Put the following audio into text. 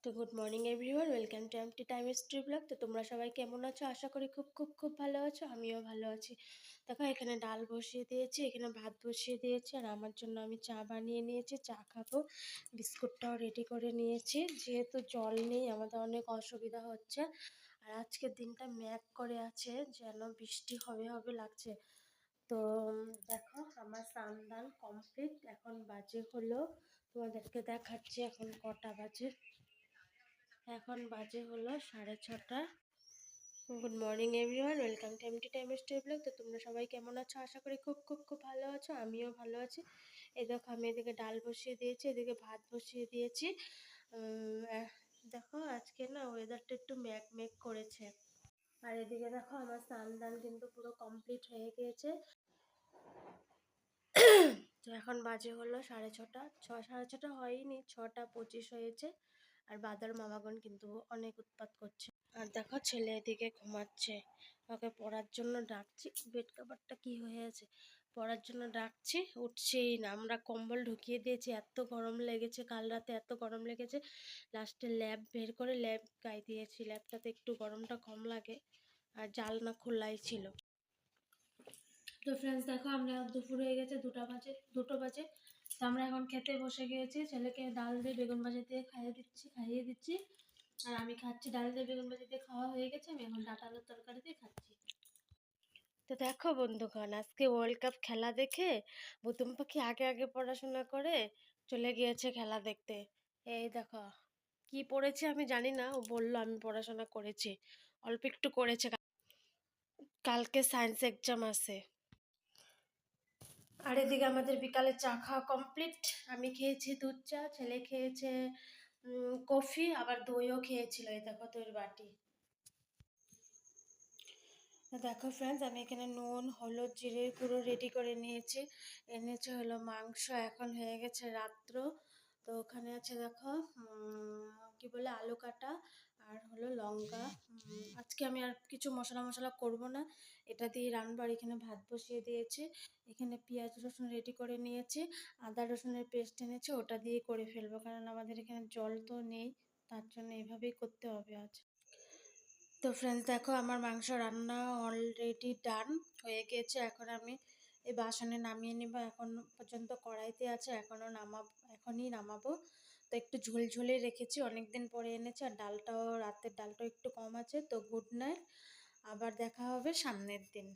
তো good morning everyone, welcome to MT time story blog. তো তোমরা সবাই কেমন আছো? আশা করি খুব খুব খুব ভালো আছো। আমিও ভালো আছি। দেখো এখানে ডাল বসিয়ে দিয়েছি, এখানে ভাত বসিয়ে দিয়েছি, আর আমার জন্য আমি চা বানিয়ে নিয়েছি, চা খাবো। বিস্কুটটাও রেডি করে নিয়েছি, যেহেতু জল নেই আমাদের অনেক অসুবিধা হচ্ছে। আর আজকের দিনটা ম্যাক করে আছে, যেন বৃষ্টি হবে হবে লাগছে। তো দেখো আমার স্নান দান কমপ্লিট, এখন বাজে হলো, তোমাদেরকে দেখাচ্ছি এখন কটা বাজে। এখন বাজে হলো 6:30। Good morning everyone, welcome to MT time stay blog. তো তোমরা সবাই কেমন আছো? আশা করি খুব খুব খুব ভালো আছো। আমিও ভালো আছি। এই দেখো আমি এদিকে ডাল বসিয়ে দিয়েছি, এদিকে ভাত বসিয়ে দিয়েছি। দেখো আজকে না ওয়েদারটা একটু ম্যাক ম্যাক করেছে। আর এদিকে দেখো আমার স্নান দান কিন্তু পুরো কমপ্লিট হয়ে গিয়েছে। তো এখন বাজে হলো 6:30, 6:30 হয়নি, 6:25 হয়েছে। আর বাদর মামাগণ কিন্তু অনেক উৎপাত করছে। আর দেখো ছেলে এদিকে ঘুমাচ্ছে, ওকে পড়ার জন্য ডাকছি। বেড কাভারটা কি হয়ে আছে, পড়ার জন্য ডাকছি, উঠছেই না। আমরা কম্বল ঢুকিয়ে দিয়েছি, এত গরম লেগেছে কাল রাতে, এত গরম লেগেছে। লাস্টে ল্যাব বের করে ল্যাব গায়ে দিয়েছি, ল্যাবটাতে একটু গরমটা কম লাগে। আর জালনা খোলাই ছিল। তো ফ্রেন্ডস দেখো আমরা দুপুর হয়ে গেছে, 2টা বাজে। তো আমরা এখন খেতে বসে গিয়েছি। ছেলেকে ডাল দিয়ে বেগুন ভাজা দিয়ে খাইয়ে দিচ্ছি। আর আমি খাচ্ছি ডাল দিয়ে বেগুন ভাজা দিয়ে, খাওয়া হয়ে গেছে। আমি এখন ডাটা আলুর তরকারি দিয়ে খাচ্ছি। তো দেখো বন্ধুগণ, আজকে ওয়ার্ল্ড কাপ খেলা দেখে বুতুম পাখি আগে আগে পড়াশোনা করে চলে গিয়েছে খেলা দেখতে। এই দেখো কি পড়েছে আমি জানি না, ও বললো আমি পড়াশোনা করেছি, অল্প একটু করেছে। কালকে সায়েন্স এক্সাম আছে। আর এদিকে আমাদের বিকালে চা খাওয়া কমপ্লিট। আমি খেয়েছি দুধ চা, ছেলে খেয়েছে কফি, আবার দইও খেয়েছিল। এই দেখো দইয়ের বাটি। দেখো ফ্রেন্ডস, আমি এখানে নুন হলুদ জিরে পুরো রেডি করে নিয়েছি। এনেছে হলো মাংস, এখন হয়ে গেছে রাত্র। তো ওখানে আছে দেখো কি বলে আলু কাটা, আর হলো লঙ্কা। আজকে আমি আর কিছু মশলা করব না, এটা দিয়ে রান্নার। এখানে ভাত বসিয়ে দিয়েছি, এখানে পেঁয়াজ রসুন রেডি করে নিয়েছি, আদা রসুনের পেস্ট এনেছে, ওটা দিয়ে করে ফেলবো, কারণ আমাদের এখানে জল তো নেই, তার জন্য এভাবেই করতে হবে আজ। তো ফ্রেন্ডস দেখো আমার মাংস রান্না অলরেডি ডান হয়ে গিয়েছে। এখন আমি এই বাসনে নামিয়ে নিব। এখন পর্যন্ত কড়াইতে আছে, এখনই নামাবো। তো একটু ঝোলঝোলে রেখেছি, অনেক দিন পরে এনেছি। আর রাতের ডালটাও একটু কম আছে। তো গুড নাইট, আবার দেখা হবে সামনের দিন।